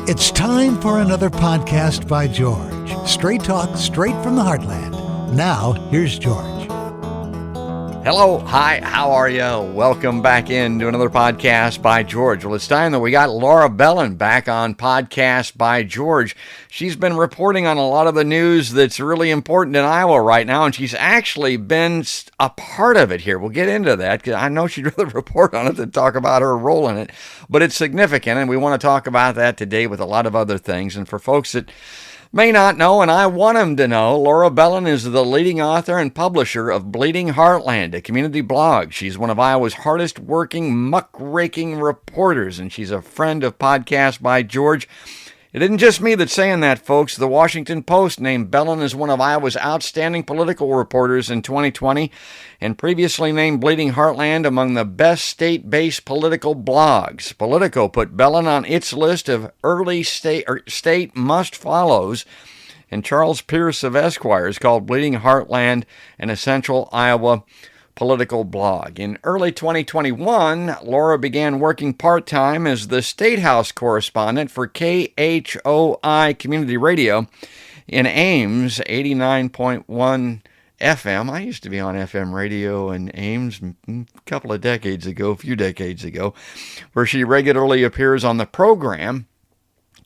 It's time for another podcast by George. Straight talk, straight from the heartland. Now, here's George. Hello, hi, how are you? Welcome back into another podcast by George. Well, it's time that we got Laura Belin back on Podcast by George. She's been reporting on a lot of the news that's really important in Iowa right now, and she's actually been a part of it here. We'll get into that, because I know she'd rather report on it than talk about her role in it, but it's significant, and we want to talk about that today with a lot of other things. And for folks that may not know, and I want them to know, Laura Belin is the leading author and publisher of Bleeding Heartland, a community blog. She's one of Iowa's hardest working, muckraking reporters, and she's a friend of Podcast by George. It isn't just me that's saying that, folks. The Washington Post named Belin as one of Iowa's outstanding political reporters in 2020 and previously named Bleeding Heartland among the best state-based political blogs. Politico put Belin on its list of early state must-follows, and Charles Pierce of Esquire's called Bleeding Heartland an essential Iowa political blog. In early 2021, Laura began working part-time as the State House correspondent for KHOI Community Radio in Ames, 89.1 FM. I used to be on FM radio in Ames a few decades ago, where she regularly appears on the program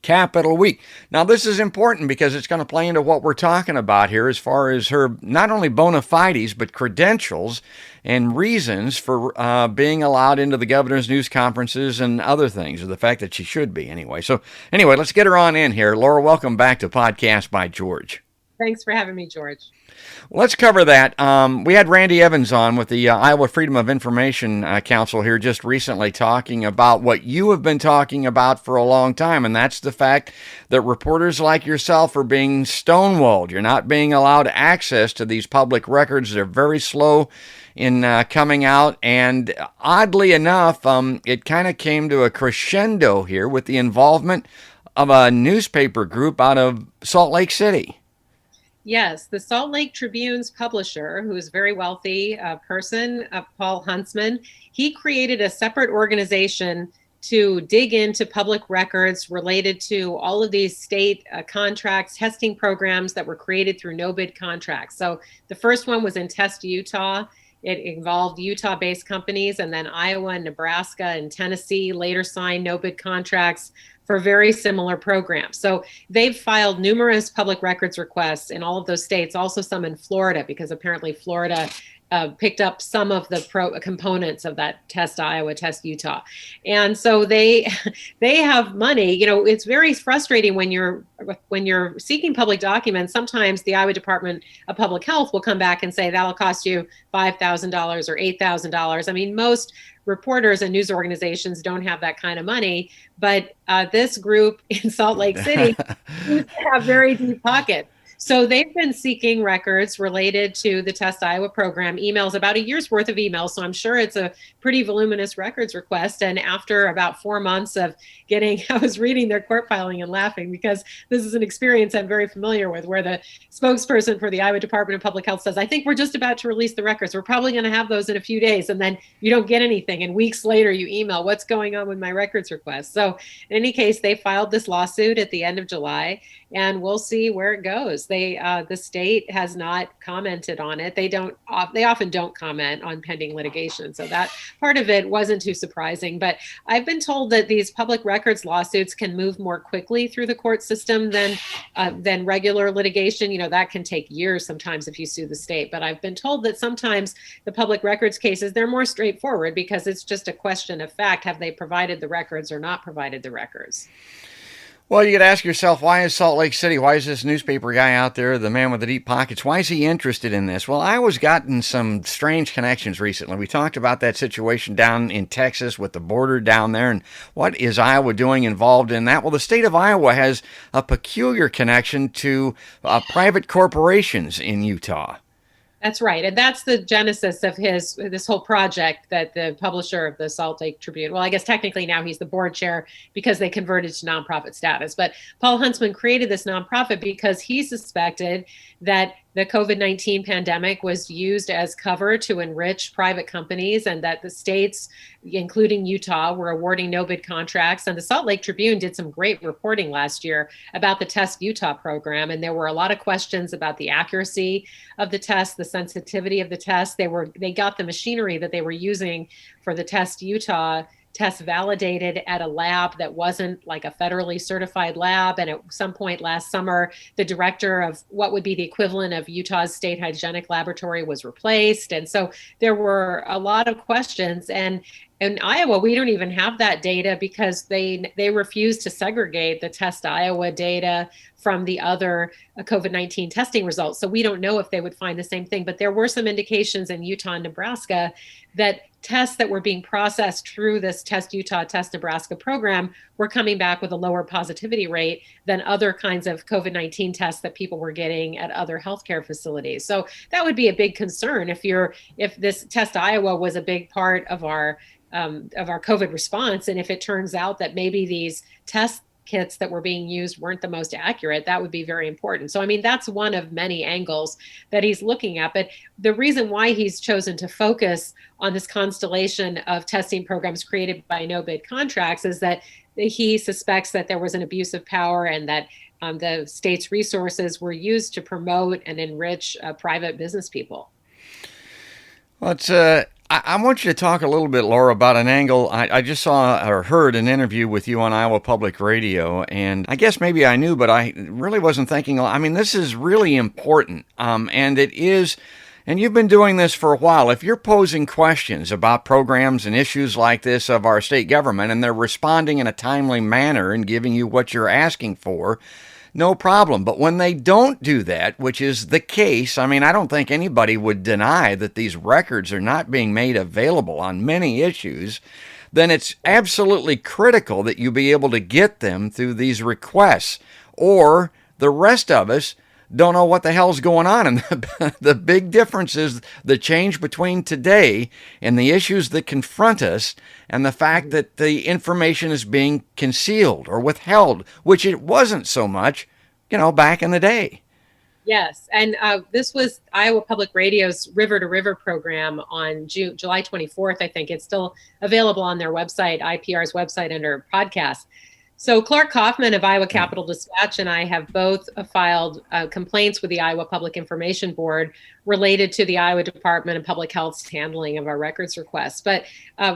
Capital Week. Now, this is important because it's going to play into what we're talking about here as far as her not only bona fides, but credentials and reasons for being allowed into the governor's news conferences and other things, or the fact that she should be anyway. So anyway, let's get her on in here. Laura, welcome back to Podcast by George. Thanks for having me, George. Let's cover that. We had Randy Evans on with the Iowa Freedom of Information Council here just recently talking about what you have been talking about for a long time, and that's the fact that reporters like yourself are being stonewalled. You're not being allowed access to these public records. They're very slow in coming out, and oddly enough, it kind of came to a crescendo here with the involvement of a newspaper group out of Salt Lake City. Yes, the Salt Lake Tribune's publisher, who is a very wealthy person, Paul Huntsman, he created a separate organization to dig into public records related to all of these state contracts, testing programs that were created through no-bid contracts. So the first one was in Test Utah. It involved Utah-based companies, and then Iowa and Nebraska and Tennessee later signed no-bid contracts for very similar programs. So they've filed numerous public records requests in all of those states, also some in Florida, because apparently Florida picked up some of the components of that Test Iowa, Test Utah. And so they have money. You know, it's very frustrating when you're seeking public documents. Sometimes the Iowa Department of Public Health will come back and say that'll cost you $5,000 or $8,000. I mean, most reporters and news organizations don't have that kind of money, but this group in Salt Lake City have very deep pockets. So they've been seeking records related to the Test Iowa program, emails, about a year's worth of emails. So I'm sure it's a pretty voluminous records request. And after about 4 months of I was reading their court filing and laughing, because this is an experience I'm very familiar with, where the spokesperson for the Iowa Department of Public Health says, I think we're just about to release the records. We're probably going to have those in a few days. And then you don't get anything. And weeks later, you email, what's going on with my records request? So in any case, they filed this lawsuit at the end of July, and we'll see where it goes. The state has not commented on it. They often don't comment on pending litigation. So that part of it wasn't too surprising. But I've been told that these public records lawsuits can move more quickly through the court system than regular litigation. You know, that can take years sometimes if you sue the state. But I've been told that sometimes the public records cases, they're more straightforward because it's just a question of fact. Have they provided the records or not provided the records? Well, you could ask yourself, why is Salt Lake City, why is this newspaper guy out there, the man with the deep pockets, why is he interested in this? Well, Iowa's gotten some strange connections recently. We talked about that situation down in Texas with the border down there, and what is Iowa doing involved in that? Well, the state of Iowa has a peculiar connection to private corporations in Utah. That's right. And that's the genesis of this whole project that the publisher of the Salt Lake Tribune, well, I guess technically now he's the board chair because they converted to nonprofit status. But Paul Huntsman created this nonprofit because he suspected that the COVID-19 pandemic was used as cover to enrich private companies, and that the states, including Utah, were awarding no-bid contracts. And the Salt Lake Tribune did some great reporting last year about the Test Utah program. And there were a lot of questions about the accuracy of the test, the sensitivity of the test. They got the machinery that they were using for the Test Utah test validated at a lab that wasn't like a federally certified lab. And at some point last summer, the director of what would be the equivalent of Utah's state hygienic laboratory was replaced. And so there were a lot of questions. And in Iowa, we don't even have that data because they refuse to segregate the Test Iowa data from the other COVID-19 testing results. So we don't know if they would find the same thing. But there were some indications in Utah and Nebraska that tests that were being processed through this Test Utah, Test Nebraska program were coming back with a lower positivity rate than other kinds of COVID-19 tests that people were getting at other healthcare facilities. So that would be a big concern if this Test Iowa was a big part of our COVID response. And if it turns out that maybe these test kits that were being used weren't the most accurate, that would be very important. So, I mean, that's one of many angles that he's looking at. But the reason why he's chosen to focus on this constellation of testing programs created by no-bid contracts is that he suspects that there was an abuse of power and that the state's resources were used to promote and enrich private business people. Well, I want you to talk a little bit, Laura, about an angle. I just saw or heard an interview with you on Iowa Public Radio, and I guess maybe I knew, but I really wasn't thinking. I mean, this is really important, and it is, and you've been doing this for a while. If you're posing questions about programs and issues like this of our state government, and they're responding in a timely manner and giving you what you're asking for, no problem. But when they don't do that, which is the case, I mean, I don't think anybody would deny that these records are not being made available on many issues, then it's absolutely critical that you be able to get them through these requests, or the rest of us don't know what the hell's going on. And the big difference is the change between today and the issues that confront us and the fact that the information is being concealed or withheld, which it wasn't so much, back in the day. Yes. And this was Iowa Public Radio's River to River program on July 24th, I think. It's still available on their website, IPR's website, under podcasts. So Clark Kaufman of Iowa Capital Dispatch and I have both filed complaints with the Iowa Public Information Board related to the Iowa Department of Public Health's handling of our records requests. But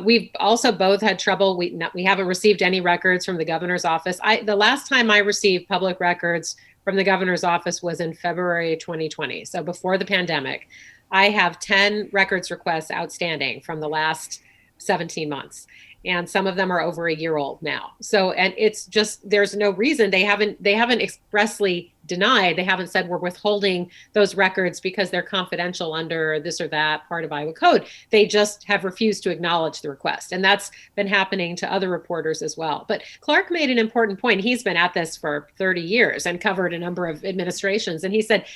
we've also both had trouble. We haven't received any records from the governor's office. The last time I received public records from the governor's office was in February 2020, so before the pandemic. I have 10 records requests outstanding from the last 17 months. And some of them are over a year old now. So, and it's just, there's no reason. They haven't expressly denied. They haven't said we're withholding those records because they're confidential under this or that part of Iowa code. They just have refused to acknowledge the request. And that's been happening to other reporters as well. But Clark made an important point. He's been at this for 30 years and covered a number of administrations. And he said,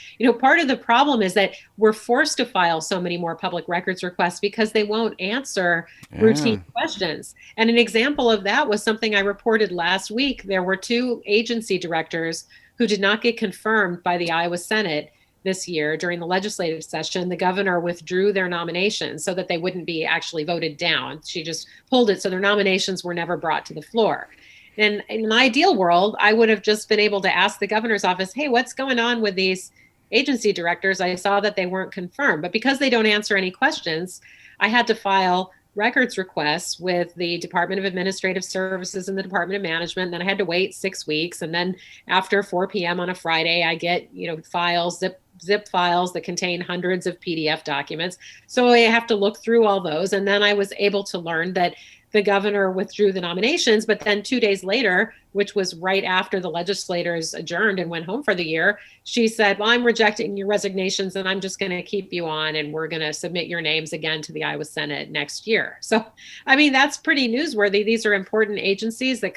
part of the problem is that we're forced to file so many more public records requests because they won't answer routine questions. And an example of that was something I reported last week. There were 2 agency directors who did not get confirmed by the Iowa Senate this year during the legislative session. The governor withdrew their nominations so that they wouldn't be actually voted down. She just pulled it so their nominations were never brought to the floor. And in an ideal world, I would have just been able to ask the governor's office, hey, what's going on with these agency directors? I saw that they weren't confirmed. But because they don't answer any questions, I had to file records requests with the Department of Administrative Services and the Department of Management. And then I had to wait 6 weeks. And then after 4 p.m. on a Friday, I get, files, zip files that contain hundreds of PDF documents. So I have to look through all those. And then I was able to learn that the governor withdrew the nominations, but then 2 days later, which was right after the legislators adjourned and went home for the year, she said, well, I'm rejecting your resignations and I'm just going to keep you on and we're going to submit your names again to the Iowa Senate next year. So, I mean, that's pretty newsworthy. These are important agencies that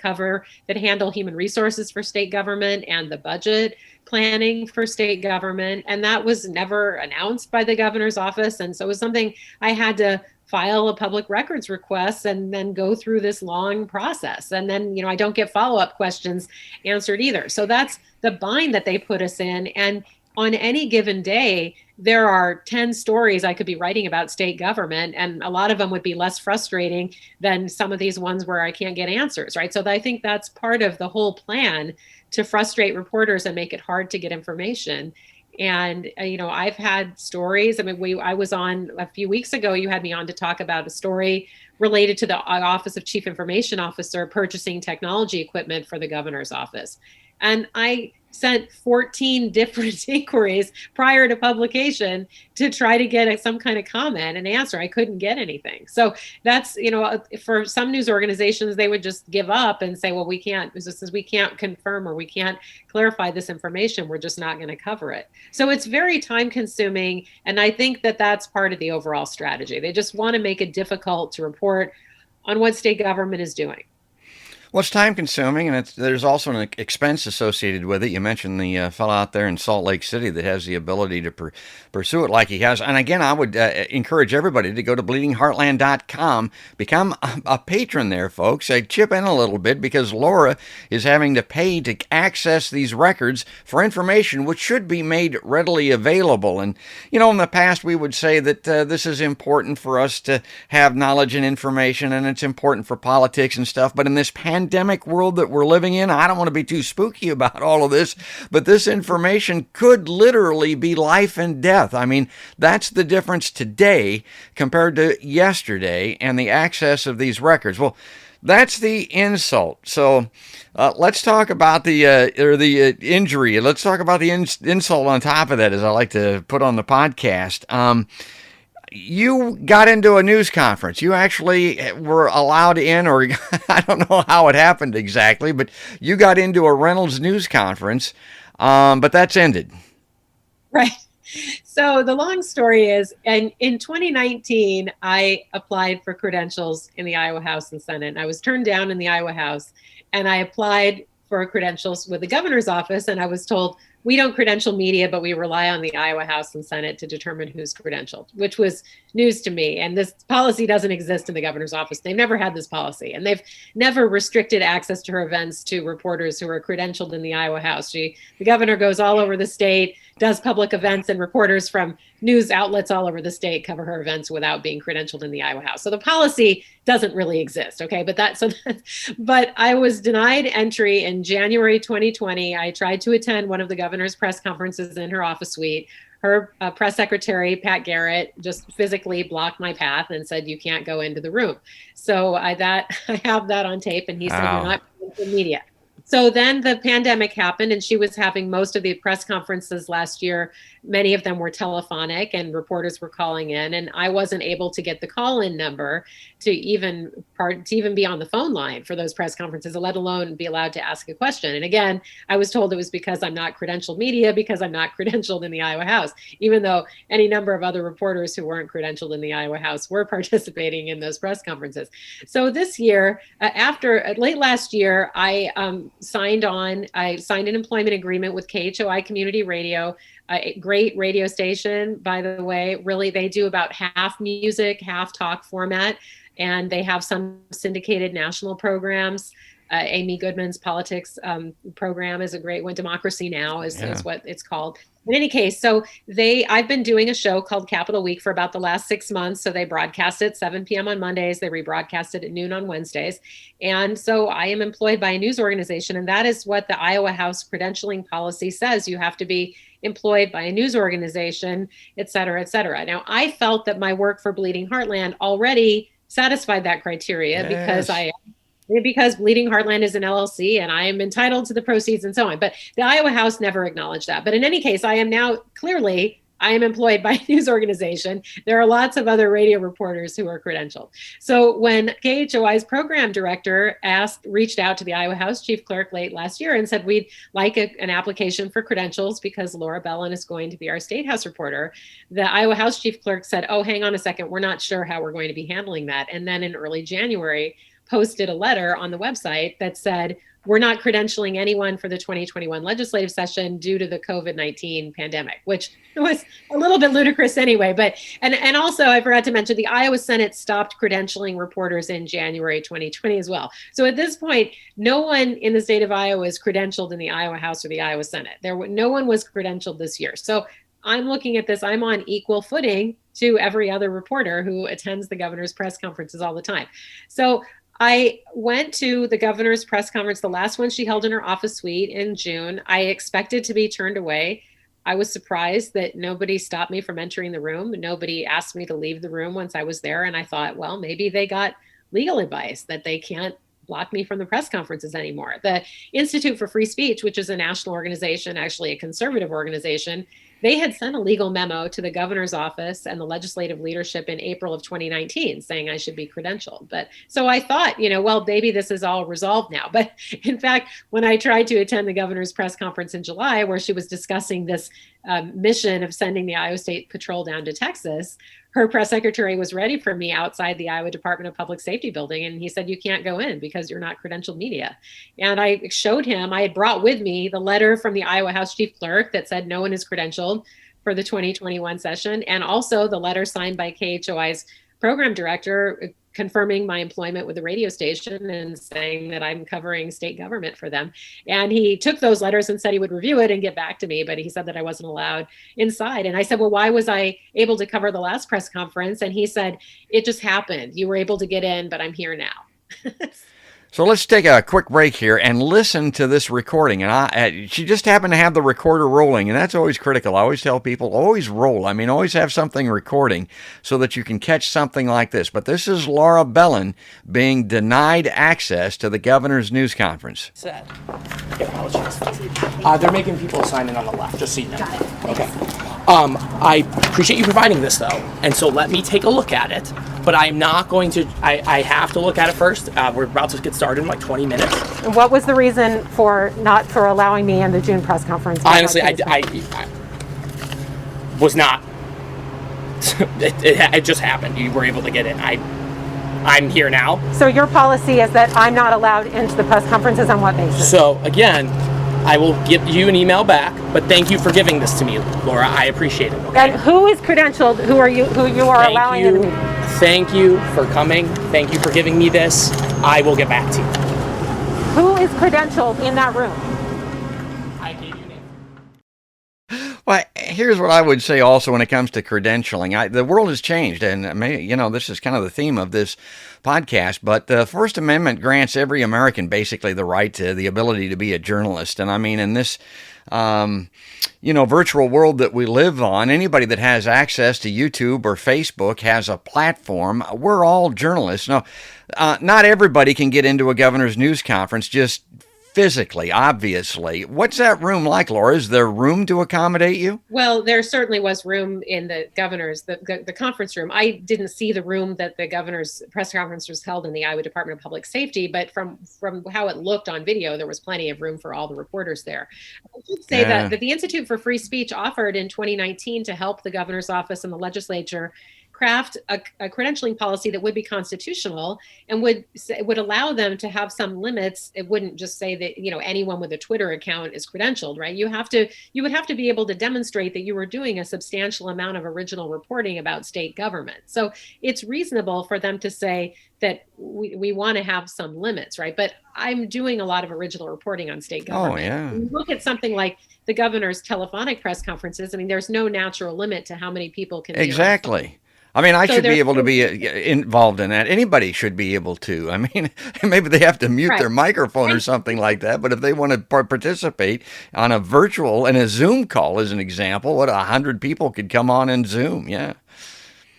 handle human resources for state government and the budget planning for state government. And that was never announced by the governor's office. And so it was something I had to file a public records request and then go through this long process. And then, I don't get follow-up questions answered either. So that's the bind that they put us in. And on any given day, there are 10 stories I could be writing about state government, and a lot of them would be less frustrating than some of these ones where I can't get answers, right? So I think that's part of the whole plan, to frustrate reporters and make it hard to get information. And, I've had stories. I mean, I was on a few weeks ago, you had me on to talk about a story related to the Office of Chief Information Officer purchasing technology equipment for the governor's office. And I sent 14 different inquiries prior to publication to try to get some kind of comment and answer. I couldn't get anything. So that's, for some news organizations, they would just give up and say, well, we can't confirm or we can't clarify this information. We're just not going to cover it. So it's very time consuming. And I think that that's part of the overall strategy. They just want to make it difficult to report on what state government is doing. Well, it's time consuming, and there's also an expense associated with it. You mentioned the fellow out there in Salt Lake City that has the ability to pursue it like he has. And again, I would encourage everybody to go to bleedingheartland.com, become a patron there, folks. Chip in a little bit, because Laura is having to pay to access these records for information which should be made readily available. And, in the past, we would say that this is important for us to have knowledge and information, and it's important for politics and stuff. But in this pandemic world that we're living in, I don't want to be too spooky about all of this, but this information could literally be life and death. I mean, that's the difference today compared to yesterday and the access of these records. Well, that's the insult. So let's talk about the injury. Let's talk about the insult on top of that, as I like to put on the podcast. You got into a news conference. You actually were allowed in, or I don't know how it happened exactly, but you got into a Reynolds news conference, but that's ended. Right. So the long story is, and in 2019, I applied for credentials in the Iowa House and Senate. And I was turned down in the Iowa House, and I applied for credentials with the governor's office, and I was told, we don't credential media, but we rely on the Iowa House and Senate to determine who's credentialed, which was news to me. And this policy doesn't exist in the governor's office. They've never had this policy, and they've never restricted access to her events to reporters who are credentialed in the Iowa House. The governor goes all over the state, does public events, and reporters from news outlets all over the state cover her events without being credentialed in the Iowa House. So the policy doesn't really exist. Okay. But I was denied entry in January 2020. I tried to attend one of the governor's press conferences in her office suite. Her press secretary, Pat Garrett, just physically blocked my path and said, you can't go into the room. So I have that on tape, and he said, you're not in the media. So then the pandemic happened, and she was having most of the press conferences last year. Many of them were telephonic, and reporters were calling in, and I wasn't able to get the call-in number to even be on the phone line for those press conferences, let alone be allowed to ask a question. And again, I was told it was because I'm not credentialed media, because I'm not credentialed in the Iowa House, even though any number of other reporters who weren't credentialed in the Iowa House were participating in those press conferences. So this year, late last year, I signed an employment agreement with KHOI Community Radio, a great radio station, by the way. Really, they do about half music, half talk format, and they have some syndicated national programs. Amy Goodman's politics program is a great one. Democracy Now! is what it's called. In any case, I've been doing a show called Capitol Week for about the last 6 months. So they broadcast it 7 p.m. on Mondays. They rebroadcast it at noon on Wednesdays. And so I am employed by a news organization. And that is what the Iowa House credentialing policy says. You have to be employed by a news organization, et cetera, et cetera. Now, I felt that my work for Bleeding Heartland already satisfied that criteria because Bleeding Heartland is an LLC and I am entitled to the proceeds and so on. But the Iowa House never acknowledged that. But in any case, I am employed by a news organization. There are lots of other radio reporters who are credentialed. So when KHOI's program director reached out to the Iowa House chief clerk late last year and said, we'd like an application for credentials because Laura Belin is going to be our State House reporter, the Iowa House chief clerk said, oh, hang on a second, we're not sure how we're going to be handling that. And then in early January, posted a letter on the website that said, we're not credentialing anyone for the 2021 legislative session due to the COVID-19 pandemic, which was a little bit ludicrous anyway. But and also, I forgot to mention, the Iowa Senate stopped credentialing reporters in January 2020 as well. So at this point, no one in the state of Iowa is credentialed in the Iowa House or the Iowa Senate. No one was credentialed this year. So I'm looking at this, I'm on equal footing to every other reporter who attends the governor's press conferences all the time. So I went to the governor's press conference, the last one she held in her office suite in June. I expected to be turned away. I was surprised that nobody stopped me from entering the room. Nobody asked me to leave the room once I was there. And I thought, well, maybe they got legal advice that they can't block me from the press conferences anymore. The Institute for Free Speech, which is a national organization, actually a conservative organization, they had sent a legal memo to the governor's office and the legislative leadership in April of 2019 saying I should be credentialed. But so I thought, well, maybe this is all resolved now. But in fact, when I tried to attend the governor's press conference in July, where she was discussing this mission of sending the Iowa State Patrol down to Texas, her press secretary was ready for me outside the Iowa Department of Public Safety building. And he said, you can't go in because you're not credentialed media. And I showed him, I had brought with me the letter from the Iowa House Chief Clerk that said no one is credentialed for the 2021 session. And also the letter signed by KHOI's program director confirming my employment with the radio station and saying that I'm covering state government for them. And he took those letters and said he would review it and get back to me, but he said that I wasn't allowed inside. And I said, well, why was I able to cover the last press conference? And he said, it just happened. You were able to get in, but I'm here now. So let's take a quick break here and listen to this recording. And she just happened to have the recorder rolling, and that's always critical. I always tell people, always roll. Always have something recording so that you can catch something like this. But this is Laura Belin being denied access to the governor's news conference. Said. Apologies. They're making people sign in on the left, just so you know. Got it. Okay. I appreciate you providing this, though, and so let me take a look at it. But I'm not going to. I have to look at it first. We're about to get started in like 20 minutes. And what was the reason for allowing me in the June press conference? Honestly, I was not. it just happened. You were able to get in. I'm here now. So your policy is that I'm not allowed into the press conferences on what basis? So again, I will give you an email back. But thank you for giving this to me, Laura. I appreciate it. Okay? And who is credentialed? Who you are allowing in the meeting? Thank you for coming. Thank you for giving me this. I will get back to you. Who is credentialed in that room? I gave you a name. Well, here's what I would say also when it comes to credentialing. The world has changed, and this is kind of the theme of this podcast, but the First Amendment grants every American basically the right to the ability to be a journalist. And in this virtual world that we live on, anybody that has access to YouTube or Facebook has a platform. We're all journalists. Now, not everybody can get into a governor's news conference just physically, obviously. What's that room like, Laura? Is there room to accommodate you? Well, there certainly was room in the governor's, the conference room. I didn't see the room that the governor's press conference was held in the Iowa Department of Public Safety, but from how it looked on video, there was plenty of room for all the reporters there. I should say that the Institute for Free Speech offered in 2019 to help the governor's office and the legislature craft a credentialing policy that would be constitutional and would allow them to have some limits. It wouldn't just say that anyone with a Twitter account is credentialed, right? You would have to be able to demonstrate that you were doing a substantial amount of original reporting about state government. So it's reasonable for them to say that we want to have some limits, right? But I'm doing a lot of original reporting on state government. Oh, yeah. When you look at something like the governor's telephonic press conferences, there's no natural limit to how many people can be exactly. I should be able to be involved in that. Anybody should be able to. Maybe they have to mute their microphone or something like that. But if they want to participate on a virtual and a Zoom call, as an example, 100 people could come on in Zoom. Yeah.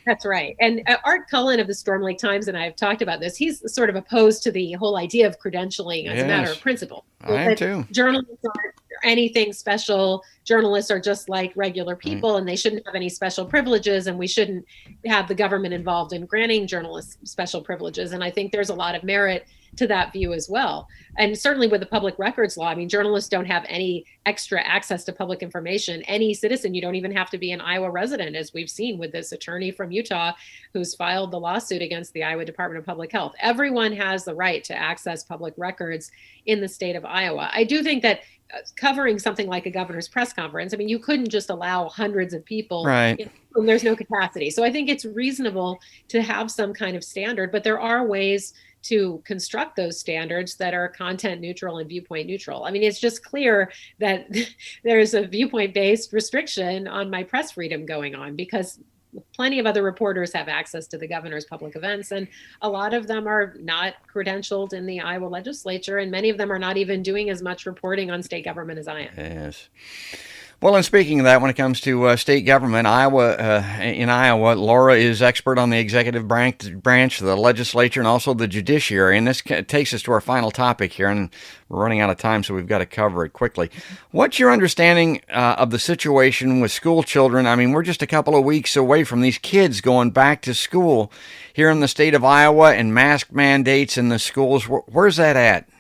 That's right. And Art Cullen of the Storm Lake Times and I have talked about this. He's sort of opposed to the whole idea of credentialing as a matter of principle. I am too. Journalists aren't anything special. Journalists are just like regular people, and they shouldn't have any special privileges, and we shouldn't have the government involved in granting journalists special privileges. And I think there's a lot of merit to that view as well. And certainly with the public records law, I mean, journalists don't have any extra access to public information. Any citizen, you don't even have to be an Iowa resident, as we've seen with this attorney from Utah who's filed the lawsuit against the Iowa Department of Public Health. Everyone has the right to access public records in the state of Iowa. I do think that covering something like a governor's press conference, I mean, you couldn't just allow hundreds of people. Right. There's no capacity. So I think it's reasonable to have some kind of standard, but there are ways to construct those standards that are content neutral and viewpoint neutral. I mean, it's just clear that there's a viewpoint based restriction on my press freedom going on because plenty of other reporters have access to the governor's public events, and a lot of them are not credentialed in the Iowa legislature, and many of them are not even doing as much reporting on state government as I am. Yes. Well, and speaking of that, when it comes to state government, in Iowa, Laura is expert on the executive branch, the legislature, and also the judiciary. And this takes us to our final topic here, and we're running out of time, so we've got to cover it quickly. What's your understanding of the situation with school children? I mean, we're just a couple of weeks away from these kids going back to school here in the state of Iowa and mask mandates in the schools. Where's that at?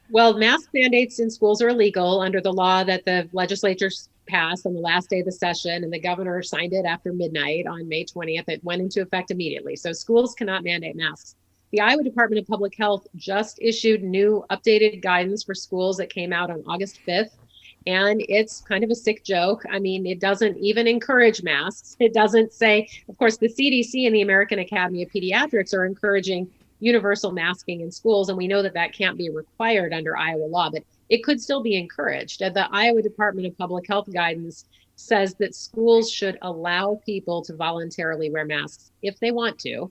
Well, mask mandates in schools are illegal under the law that the legislature passed on the last day of the session, and the governor signed it after midnight on May 20th. It went into effect immediately. So schools cannot mandate masks. The Iowa Department of Public Health just issued new updated guidance for schools that came out on August 5th. And it's kind of a sick joke. I mean, it doesn't even encourage masks. It doesn't say, of course, the CDC and the American Academy of Pediatrics are encouraging universal masking in schools, and we know that that can't be required under Iowa law, but it could still be encouraged. The Iowa Department of Public Health guidance says that schools should allow people to voluntarily wear masks if they want to.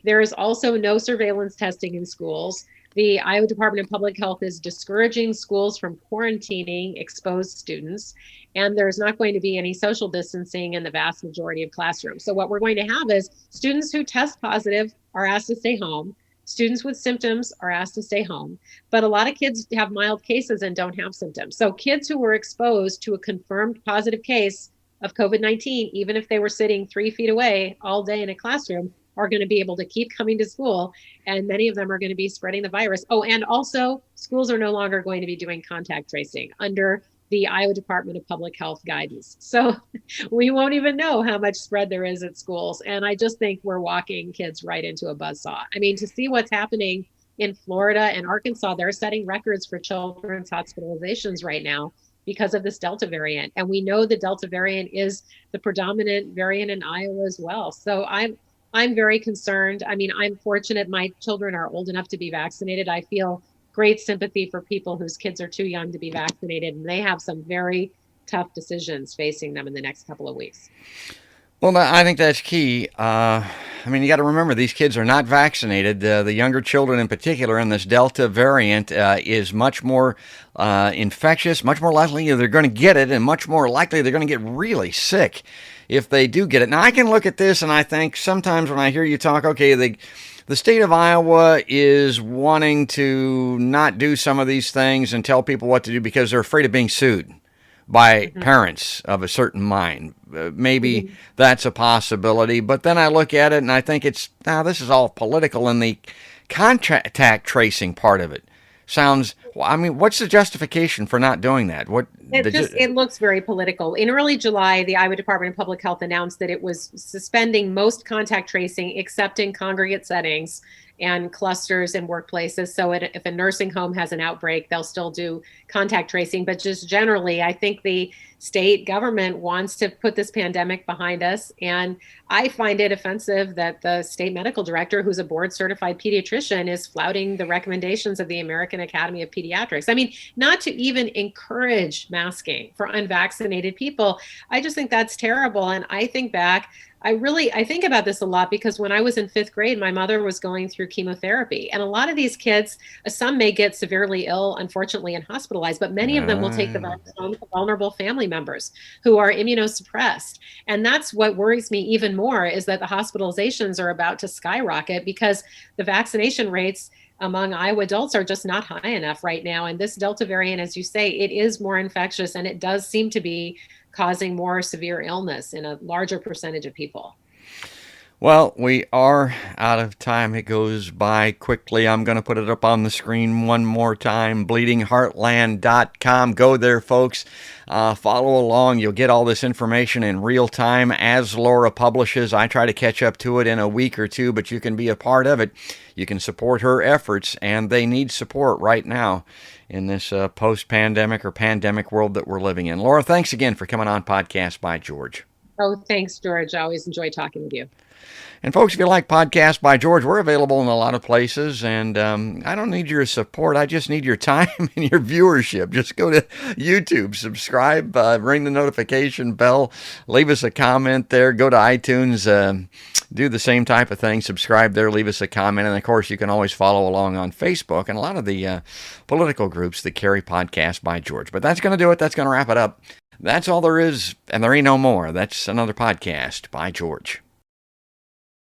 There is also no surveillance testing in schools. The Iowa Department of Public Health is discouraging schools from quarantining exposed students, and there's not going to be any social distancing in the vast majority of classrooms. So what we're going to have is students who test positive are asked to stay home. Students with symptoms are asked to stay home, but a lot of kids have mild cases and don't have symptoms. So kids who were exposed to a confirmed positive case of COVID-19, even if they were sitting 3 feet away all day in a classroom, are going to be able to keep coming to school, and many of them are going to be spreading the virus. Oh, and also schools are no longer going to be doing contact tracing under the Iowa Department of Public Health guidance. So we won't even know how much spread there is at schools. And I just think we're walking kids right into a buzzsaw. I mean, to see what's happening in Florida and Arkansas, they're setting records for children's hospitalizations right now because of this Delta variant. And we know the Delta variant is the predominant variant in Iowa as well. So I'm very concerned. I mean, I'm fortunate my children are old enough to be vaccinated. I feel great sympathy for people whose kids are too young to be vaccinated, and they have some very tough decisions facing them in the next couple of weeks. Well, I think that's key. I mean, you got to remember these kids are not vaccinated. The younger children in particular, and this Delta variant is much more infectious, much more likely they're going to get it, and much more likely they're going to get really sick if they do get it. Now, I can look at this and I think sometimes when I hear you talk, okay, the state of Iowa is wanting to not do some of these things and tell people what to do because they're afraid of being sued by parents of a certain mind. Maybe that's a possibility. But then I look at it and I think this is all political, and the contact tracing part of it sounds, I mean, what's the justification for not doing that? It looks very political. In early July, the Iowa Department of Public Health announced that it was suspending most contact tracing except in congregate settings and clusters in workplaces. So if a nursing home has an outbreak, they'll still do contact tracing. But just generally, I think the state government wants to put this pandemic behind us. And I find it offensive that the state medical director, who's a board certified pediatrician, is flouting the recommendations of the American Academy of Pediatrics. I mean, not to even encourage masking for unvaccinated people. I just think that's terrible. And I think back, I think about this a lot because when I was in 5th grade, my mother was going through chemotherapy. And a lot of these kids, some may get severely ill, unfortunately, and hospitalized, but many of them will take the virus home to vulnerable family members who are immunosuppressed. And that's what worries me even more, is that the hospitalizations are about to skyrocket because the vaccination rates among Iowa adults are just not high enough right now. And this Delta variant, as you say, it is more infectious, and it does seem to be causing more severe illness in a larger percentage of people. Well, we are out of time. It goes by quickly. I'm going to put it up on the screen one more time. bleedingheartland.com. Go there, folks. Follow along. You'll get all this information in real time as Laura publishes. I try to catch up to it in a week or two, but you can be a part of it. You can support her efforts, and they need support right now in this post-pandemic or pandemic world that we're living in. Laura, thanks again for coming on Podcast by George. Oh, thanks, George. I always enjoy talking with you. And folks, if you like Podcast by George, we're available in a lot of places, and I don't need your support. I just need your time and your viewership. Just go to YouTube, subscribe, ring the notification bell, leave us a comment there, go to iTunes, do the same type of thing, subscribe there, leave us a comment, and of course, you can always follow along on Facebook and a lot of the political groups that carry Podcast by George. But that's going to do it. That's going to wrap it up. That's all there is, and there ain't no more. That's another Podcast by George.